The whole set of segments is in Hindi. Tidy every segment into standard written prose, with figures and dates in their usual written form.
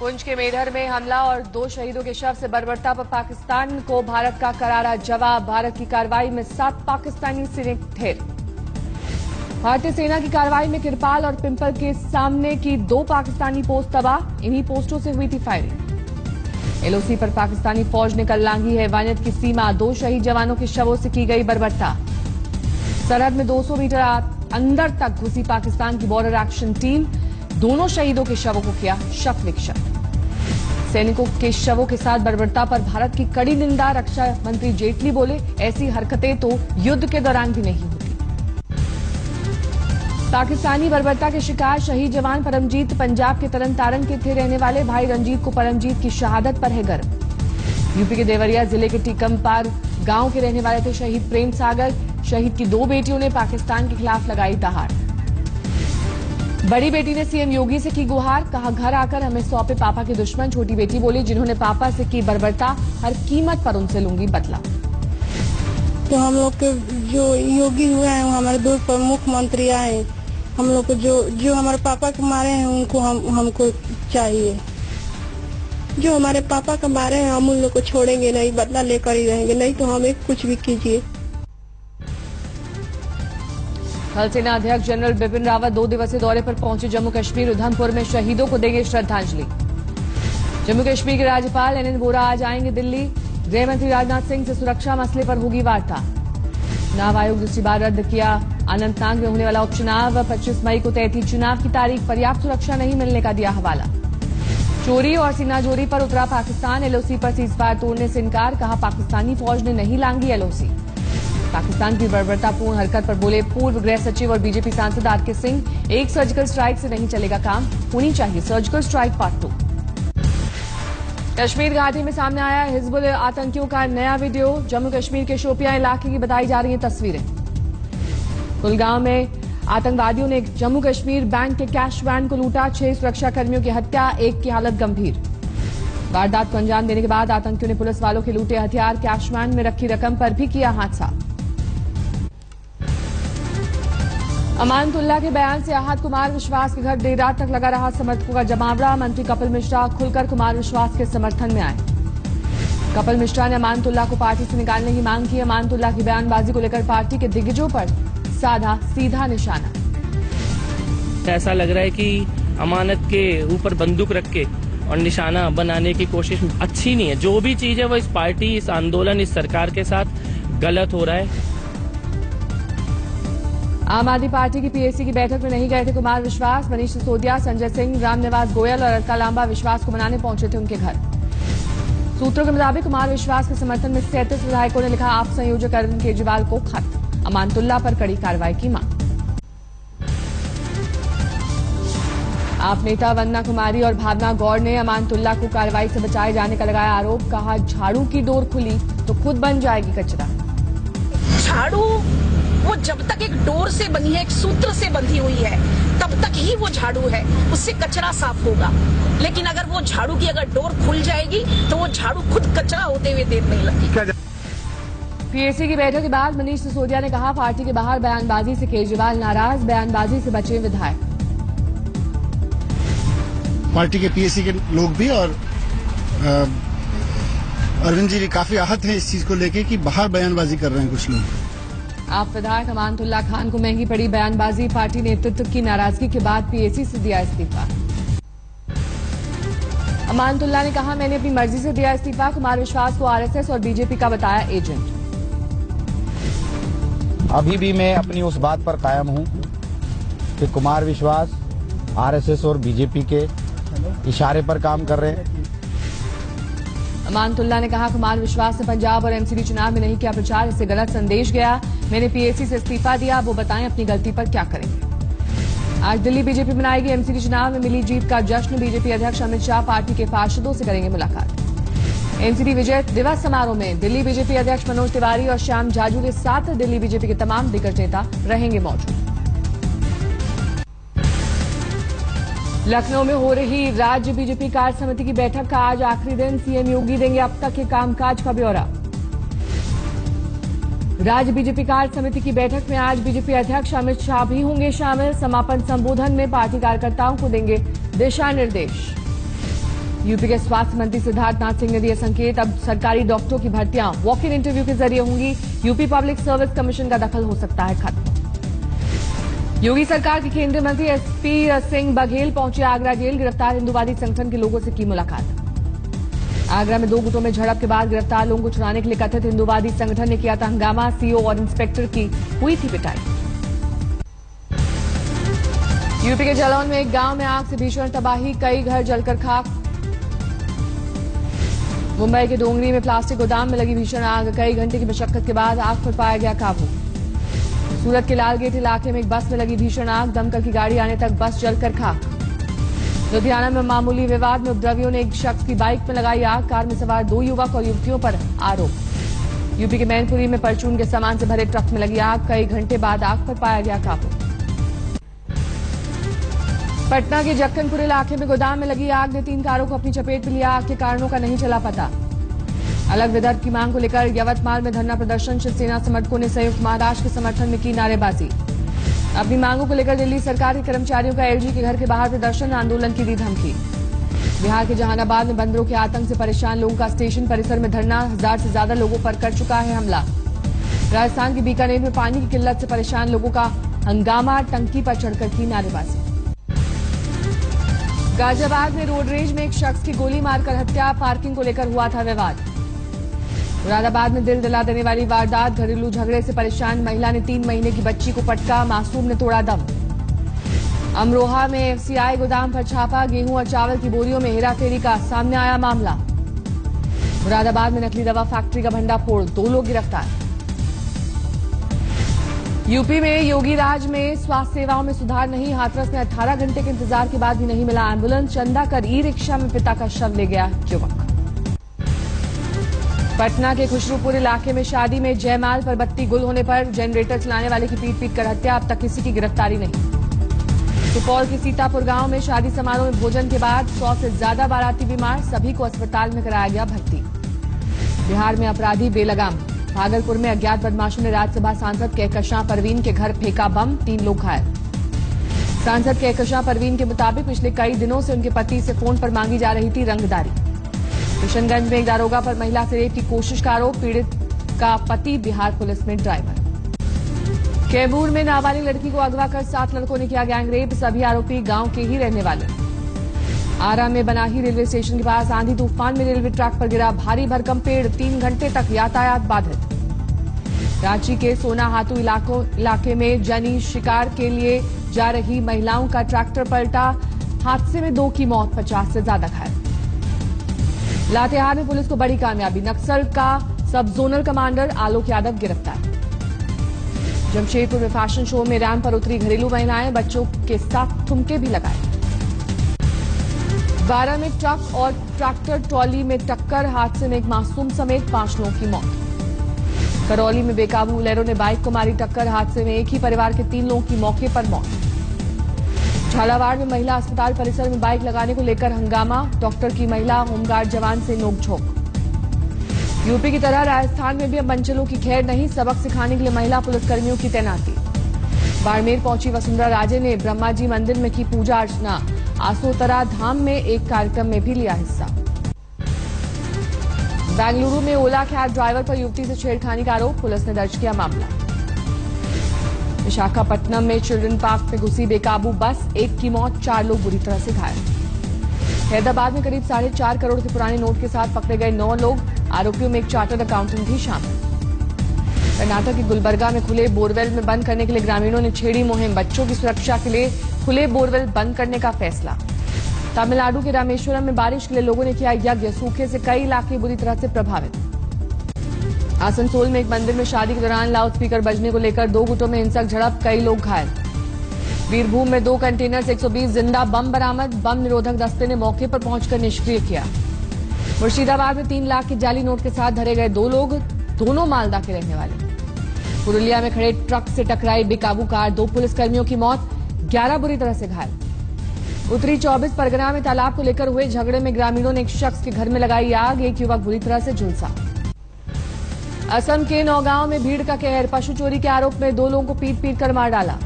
पुंछ के मेढर में हमला और 2 शहीदों के शव से बर्बरता पर पाकिस्तान को भारत का करारा जवाब। भारत की कार्रवाई में 7 पाकिस्तानी सैनिक ढेर। भारतीय सेना की कार्रवाई में किरपाल और पिंपल के सामने की 2 पाकिस्तानी पोस्ट तबाह। इन्हीं पोस्टों से हुई थी फायरिंग। एलओसी पर पाकिस्तानी फौज ने कल लांघी है हैवानियत की सीमा। 2 शहीद जवानों के शवों से की गई बर्बरता। सरहद में 200 मीटर अंदर तक घुसी पाकिस्तान की बॉर्डर एक्शन टीम। दोनों शहीदों के शवों को किया शव विक्षत। सैनिकों के शवों के साथ बर्बरता पर भारत की कड़ी निंदा। रक्षा मंत्री जेटली बोले, ऐसी हरकतें तो युद्ध के दौरान भी नहीं होती। पाकिस्तानी बर्बरता के शिकार शहीद जवान परमजीत पंजाब के तरन तारण के थे रहने वाले। भाई रंजीत को परमजीत की शहादत पर है गर्व। यूपी के देवरिया जिले के टीकमपार गांव के रहने वाले थे शहीद प्रेम सागर। शहीद की 2 बेटियों ने पाकिस्तान के खिलाफ लगाई दहाड़। बड़ी बेटी ने सीएम योगी से की गुहार। कहा, घर आकर हमें सौंपे पापा के दुश्मन। छोटी बेटी बोली, जिन्होंने पापा से की बर्बरता, हर कीमत पर उनसे लूंगी बदला। तो हम लोग के जो योगी हुए हैं, हमारे 2 प्रमुख मंत्री आए, हम लोग को जो हमारे पापा को मारे हैं उनको हमको चाहिए। जो हमारे पापा को मारे हैं हम उन लोग को छोड़ेंगे नहीं, बदला लेकर ही रहेंगे, नहीं तो हमें कुछ भी कीजिए। थल सेना अध्यक्ष जनरल बिपिन रावत 2 दिवसीय दौरे पर पहुंचे जम्मू कश्मीर। उधमपुर में शहीदों को देंगे श्रद्धांजलि। जम्मू कश्मीर के राज्यपाल एनएन वोरा आज आएंगे दिल्ली। गृह मंत्री राजनाथ सिंह से सुरक्षा मसले पर होगी वार्ता। चुनाव आयोग दूसरी बार रद्द किया अनंतनाग में होने वाला उपचुनाव। 25 मई को तय थी चुनाव की तारीख। पर्याप्त सुरक्षा नहीं मिलने का दिया हवाला। चोरी और सीनाजोरी पर उतरा पाकिस्तान। एलओसी पर सीजफायर तोड़ने से इनकार। कहा, पाकिस्तानी फौज ने नहीं लांघी एलओसी। पाकिस्तान की बर्बरतापूर्ण हरकत पर बोले पूर्व गृह सचिव और बीजेपी सांसद आरके सिंह। एक सर्जिकल स्ट्राइक से नहीं चलेगा काम, होनी चाहिए सर्जिकल स्ट्राइक पार्ट 2। कश्मीर घाटी में सामने आया हिजबुल आतंकियों का नया वीडियो। जम्मू कश्मीर के शोपियां इलाके की बताई जा रही हैं तस्वीरें। कुलगांव में आतंकवादियों ने जम्मू कश्मीर बैंक के कैश वैन को लूटा। 6 सुरक्षाकर्मियों की हत्या, 1 की हालत गंभीर। वारदात को अंजाम देने के बाद आतंकियों ने पुलिस वालों के लूटे हथियार। कैश वैन में रखी रकम पर भी किया हादसा। अमानतुल्लाह के बयान से आहत कुमार विश्वास के घर देर रात तक लगा रहा समर्थकों का जमावड़ा। मंत्री कपिल मिश्रा खुलकर कुमार विश्वास के समर्थन में आए। कपिल मिश्रा ने अमानतुल्लाह को पार्टी से निकालने की मांग की। अमानतुल्लाह की बयानबाजी को लेकर पार्टी के दिग्गजों पर साधा सीधा निशाना। ऐसा लग रहा है कि अमानत के ऊपर बंदूक रख के और निशाना बनाने की कोशिश अच्छी नहीं है। जो भी चीज है वो इस पार्टी, इस आंदोलन, इस सरकार के साथ गलत हो रहा है। आम आदमी पार्टी की पीएसी की बैठक में नहीं गए थे कुमार विश्वास। मनीष सिसोदिया, संजय सिंह, रामनिवास गोयल और अलका लांबा विश्वास को मनाने पहुंचे थे उनके घर। सूत्रों के मुताबिक कुमार विश्वास के समर्थन में 37 विधायकों ने लिखा आप संयोजक अरविंद केजरीवाल को खत। अमानतुल्लाह पर कड़ी कार्रवाई की मांग। आप नेता वंदना कुमारी और भावना गौड़ ने अमानतुल्लाह को कार्रवाई से बचाए जाने का लगाया आरोप। कहा, झाड़ू की डोर खुली तो खुद बन जाएगी कचरा। झाड़ू वो जब तक एक डोर से बनी है, एक सूत्र से बंधी हुई है, तब तक ही वो झाड़ू है, उससे कचरा साफ होगा। लेकिन अगर वो झाड़ू की अगर डोर खुल जाएगी तो वो झाड़ू खुद कचरा होते हुए देर नहीं लगेगी। पीएसी की बैठक के बाद मनीष सिसोदिया ने कहा, पार्टी के बाहर बयानबाजी से केजरीवाल नाराज। बयानबाजी से बचे विधायक। पार्टी के पीएसी के लोग भी और अरविंद जी भी काफी आहत हैं इस चीज को लेके कि बाहर बयानबाजी कर रहे हैं कुछ लोग। आप विधायक अमानतुल्लाह खान को महंगी पड़ी बयानबाजी। पार्टी नेतृत्व की नाराजगी के बाद पीएसी से दिया इस्तीफा। अमानतुल्लाह ने कहा, मैंने अपनी मर्जी से दिया इस्तीफा। कुमार विश्वास को आरएसएस और बीजेपी का बताया एजेंट। अभी भी मैं अपनी उस बात पर कायम हूं कि कुमार विश्वास आरएसएस और बीजेपी के इशारे पर काम कर रहे हैं। अमानतुल्लाह ने कहा, कुमार विश्वास ने पंजाब और एमसीडी चुनाव में नहीं किया प्रचार, इससे गलत संदेश गया। मैंने पीएसी से इस्तीफा दिया, वो बताएं अपनी गलती पर क्या करेंगे। आज दिल्ली बीजेपी मनाएगी एमसीडी चुनाव में मिली जीत का जश्न। बीजेपी अध्यक्ष अमित शाह पार्टी के पार्षदों से करेंगे मुलाकात। एमसीडी विजय दिवस समारोह में दिल्ली बीजेपी अध्यक्ष मनोज तिवारी और श्याम जाजू के साथ दिल्ली बीजेपी के तमाम दिग्गज नेता रहेंगे मौजूद। लखनऊ में हो रही राज्य बीजेपी कार्य समिति की बैठक का आज आखिरी दिन। सीएम योगी देंगे अब तक के कामकाज का ब्यौरा। राज्य बीजेपी कार्य समिति की बैठक में आज बीजेपी अध्यक्ष अमित शाह भी होंगे शामिल। समापन संबोधन में पार्टी कार्यकर्ताओं को देंगे दिशा निर्देश। यूपी के स्वास्थ्य मंत्री सिद्धार्थनाथ सिंह ने दिए संकेत, अब सरकारी डॉक्टरों की भर्तियां वॉक इन इंटरव्यू के जरिए होंगी। यूपी पब्लिक सर्विस कमीशन का दखल हो सकता है खत्म। योगी सरकार के केंद्रीय मंत्री एसपी सिंह बघेल पहुंचे आगरा जेल, गिरफ्तार हिंदूवादी संगठन के लोगों से की मुलाकात। आगरा में 2 गुटों में झड़प के बाद गिरफ्तार लोगों को छुड़ाने के लिए कथित हिंदूवादी संगठन ने किया था हंगामा, सीओ और इंस्पेक्टर की हुई थी पिटाई। यूपी के जालौन में एक गांव में आग से भीषण तबाही, कई घर जलकर खाक। मुंबई के डोंगरी में प्लास्टिक गोदाम में लगी भीषण आग, कई घंटे की मशक्कत के बाद आग पर पाया गया काबू। सूरत के लालगेट इलाके में एक बस में लगी भीषण आग, दमकल की गाड़ी आने तक बस जलकर खाक। लुधियाना में मामूली विवाद में उपद्रवियों ने एक शख्स की बाइक में लगाई आग, कार में सवार 2 युवक और युवतियों पर आरोप। यूपी के मैनपुरी में परचून के सामान से भरे ट्रक में लगी आग, कई घंटे बाद आग पर पाया गया काबू। पटना के जक्कनपुर इलाके में गोदाम में लगी आग ने 3 कारों को अपनी चपेट में लिया, आग के कारणों का नहीं चला पता। अलग विदर्भ की मांग को लेकर यवतमाल में धरना प्रदर्शन, शिवसेना समर्थकों ने संयुक्त महाराष्ट्र के समर्थन में की नारेबाजी। अपनी मांगों को लेकर दिल्ली सरकार के कर्मचारियों का एलजी के घर के बाहर प्रदर्शन, आंदोलन की दी धमकी। बिहार के जहानाबाद में बंदरों के आतंक से परेशान लोगों का स्टेशन परिसर में धरना, 1000 से ज्यादा लोगों पर कर चुका है हमला। राजस्थान के बीकानेर में पानी की किल्लत से परेशान लोगों का हंगामा, टंकी पर चढ़कर की नारेबाजी। गाजियाबाद में रोड रेज में एक शख्स की गोली मारकर हत्या, पार्किंग को लेकर हुआ था विवाद। मुरादाबाद में दिल दिला देने वाली वारदात, घरेलू झगड़े से परेशान महिला ने 3 महीने की बच्ची को पटका, मासूम ने तोड़ा दम। अमरोहा में एफसीआई गोदाम पर छापा, गेहूं और चावल की बोरियों में हेराफेरी का सामने आया मामला। मुरादाबाद में नकली दवा फैक्ट्री का भंडाफोड़, 2 लोग गिरफ्तार। यूपी में योगी राज में स्वास्थ्य सेवाओं में सुधार नहीं, हाथरस में 18 घंटे के इंतजार के बाद भी नहीं मिला एम्बुलेंस, चंदा कर ई रिक्शा में पिता का शव ले गया युवक। पटना के खुशरूपुर इलाके में शादी में जयमाल पर बत्ती गुल होने पर जनरेटर चलाने वाले की पीट कर हत्या, अब तक किसी की गिरफ्तारी नहीं। सुपौल के सीतापुर गांव में शादी समारोह में भोजन के बाद 100 से ज्यादा बाराती बीमार, सभी को अस्पताल में कराया गया भर्ती। बिहार में अपराधी बेलगाम, भागलपुर में अज्ञात बदमाशों ने राज्यसभा सांसद कहकशां परवीन के घर फेंका बम, 3 लोग घायल। सांसद कहकशां परवीन के मुताबिक पिछले कई दिनों से उनके पति से फोन पर मांगी जा रही थी रंगदारी। किशनगंज में एक दारोगा पर महिला से रेप की कोशिश का आरोप, पीड़ित का पति बिहार पुलिस में ड्राइवर। कैमूर में नाबालिग लड़की को अगवा कर 7 लड़कों ने किया गैंग रेप, सभी आरोपी गांव के ही रहने वाले। आरा में बनाही रेलवे स्टेशन के पास आंधी तूफान में रेलवे ट्रैक पर गिरा भारी भरकम पेड़, 3 घंटे तक यातायात बाधित। रांची के सोनाहातू इलाके में जनी शिकार के लिए जा रही महिलाओं का ट्रैक्टर पलटा, हादसे में 2 की मौत, 50 से ज्यादा घायल। लातेहार में पुलिस को बड़ी कामयाबी, नक्सल का सब जोनल कमांडर आलोक यादव गिरफ्तार। जमशेदपुर में फैशन शो में रैंप पर उतरी घरेलू महिलाएं, बच्चों के साथ ठुमके भी लगाए। 12 में ट्रक और ट्रैक्टर ट्रॉली में टक्कर, हादसे में एक मासूम समेत 5 लोगों की मौत। करौली में बेकाबू बोलेरो ने बाइक को मारी टक्कर, हादसे में एक ही परिवार के 3 लोगों की मौके पर मौत। झालावाड़ में महिला अस्पताल परिसर में बाइक लगाने को लेकर हंगामा, डॉक्टर की महिला होमगार्ड जवान से नोकझोंक। यूपी की तरह राजस्थान में भी अब मंचलों की खैर नहीं, सबक सिखाने के लिए महिला पुलिसकर्मियों की तैनाती। बाड़मेर पहुंची वसुंधरा राजे ने ब्रह्मा जी मंदिर में की पूजा अर्चना, आसोतरा धाम में एक कार्यक्रम में भी लिया हिस्सा। बेंगलुरु में ओला कैब ड्राइवर पर युवती से छेड़खानी का आरोप, पुलिस ने दर्ज किया मामला। विशाखापट्टनम में चिल्ड्रन पार्क में घुसी बेकाबू बस, 1 की मौत, 4 लोग बुरी तरह से घायल। हैदराबाद में करीब 4.5 करोड़ के पुराने नोट के साथ पकड़े गए 9 लोग, आरोपियों में एक चार्टर्ड अकाउंटेंट भी शामिल। कर्नाटक के गुलबर्गा में खुले बोरवेल में बंद करने के लिए ग्रामीणों ने छेड़ी मुहिम, बच्चों की सुरक्षा के लिए खुले बोरवेल बंद करने का फैसला। तमिलनाडु के रामेश्वरम में बारिश के लिए लोगों ने किया यज्ञ, सूखे से कई इलाके बुरी तरह से प्रभावित। आसनसोल में एक मंदिर में शादी के दौरान लाउडस्पीकर बजने को लेकर 2 गुटों में हिंसक झड़प, कई लोग घायल। वीरभूम में 2 कंटेनर से 120 जिंदा बम बरामद, बम निरोधक दस्ते ने मौके पर पहुंचकर निष्क्रिय किया। मुर्शिदाबाद में 3 लाख के जाली नोट के साथ धरे गए 2 लोग, दोनों मालदा के रहने वाले। पुरुलिया में खड़े ट्रक से टकराई बेकाबू कार, 2 पुलिसकर्मियों की मौत, 11 बुरी तरह से घायल। उत्तरी 24 परगना में तालाब को लेकर हुए झगड़े में ग्रामीणों ने एक शख्स के घर में लगाई आग, एक युवक बुरी तरह से झुलसा। असम के नौगांव में भीड़ का कहर, पशु चोरी के आरोप में 2 लोगों को पीट कर मार डाला।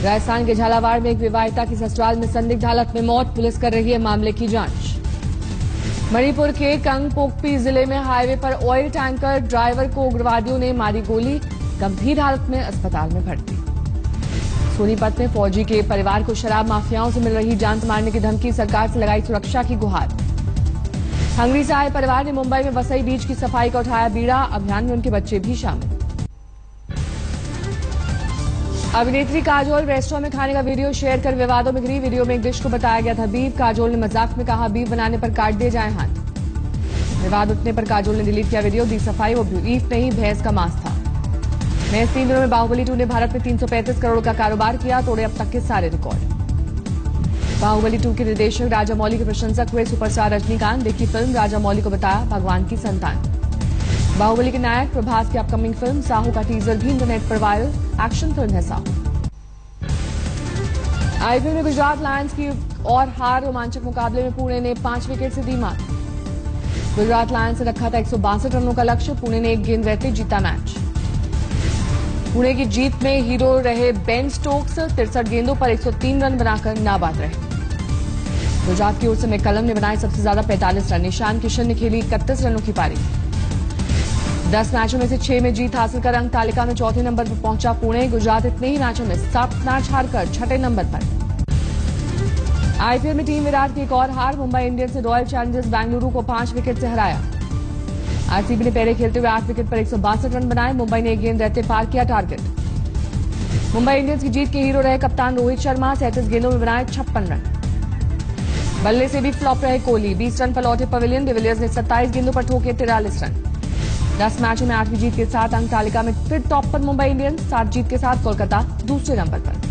राजस्थान के झालावाड़ में एक विवाहिता की ससुराल में संदिग्ध हालत में मौत, पुलिस कर रही है मामले की जांच। मणिपुर के कंगपोकपी जिले में हाईवे पर ऑयल टैंकर ड्राइवर को उग्रवादियों ने मारी गोली, गंभीर हालत में अस्पताल में भर्ती। सोनीपत में फौजी के परिवार को शराब माफियाओं से मिल रही जान मारने की धमकी, सरकार से लगाई सुरक्षा की गुहार। हंगरी से आए परिवार ने मुंबई में वसई बीच की सफाई का उठाया बीड़ा, अभियान में उनके बच्चे भी शामिल। अभिनेत्री काजोल रेस्टोरेंट में खाने का वीडियो शेयर कर विवादों में घिरी। वीडियो में एक डिश को बताया गया था बीफ। काजोल ने मजाक में कहा बीफ बनाने पर काट दिए जाए हाथ। विवाद उठने पर काजोल ने डिलीट किया वीडियो, दी सफाई वो बीफ नहीं भैंस का मांस था। महज 3 दिनों में बाहुबली 2 ने भारत में 335 करोड़ का कारोबार किया, तोड़े अब तक के सारे रिकॉर्ड। बाहुबली 2 के निर्देशक राजामौली के प्रशंसक हुए सुपरस्टार रजनीकांत। देखी फिल्म, राजामौली को बताया भगवान की संतान। बाहुबली के नायक प्रभास की अपकमिंग फिल्म साहू का टीजर भी इंटरनेट पर वायरल, एक्शन फिल्म है साहू। आईपीएल में गुजरात लायंस की और हार, रोमांचक मुकाबले में पुणे ने 5 विकेट से दी मात। गुजरात लायंस ने रखा था 162 रनों का लक्ष्य, पुणे ने 1 गेंद रहते जीता मैच। पुणे की जीत में हीरो रहे बेन स्टोक्स, 63 गेंदों पर 103 रन बनाकर नाबाद रहे। गुजरात की ओर से मैकलम ने बनाए सबसे ज्यादा 45 रन। ईशान किशन ने खेली 31 रनों की पारी। 10 मैचों में से 6 में जीत हासिल कर अंक तालिका में चौथे नंबर पर पहुंचा पुणे। गुजरात इतने ही मैचों में 7 मैच हारकर 6ठे नंबर पर। आईपीएल में टीम विराट की एक और हार, मुंबई इंडियंस ने रॉयल चैलेंजर्स बेंगलुरु को 5 विकेट से हराया। आरसीबी ने पहले खेलते हुए 8 विकेट पर 162 रन बनाए। मुंबई ने 1 गेंद रहते पार किया टारगेट। मुंबई इंडियंस की जीत के हीरो रहे कप्तान रोहित शर्मा, 37 गेंदों में बनाए 56 रन। बल्ले से भी फ्लॉप रहे कोहली, 20 रन पर लौटे पवेलियन। डिविलियर्स ने 27 गेंदों पर ठोके 43 रन। 10 मैचों में 8वीं जीत के साथ अंक तालिका में फिर टॉप पर मुंबई इंडियंस, 7 जीत के साथ कोलकाता दूसरे नंबर पर।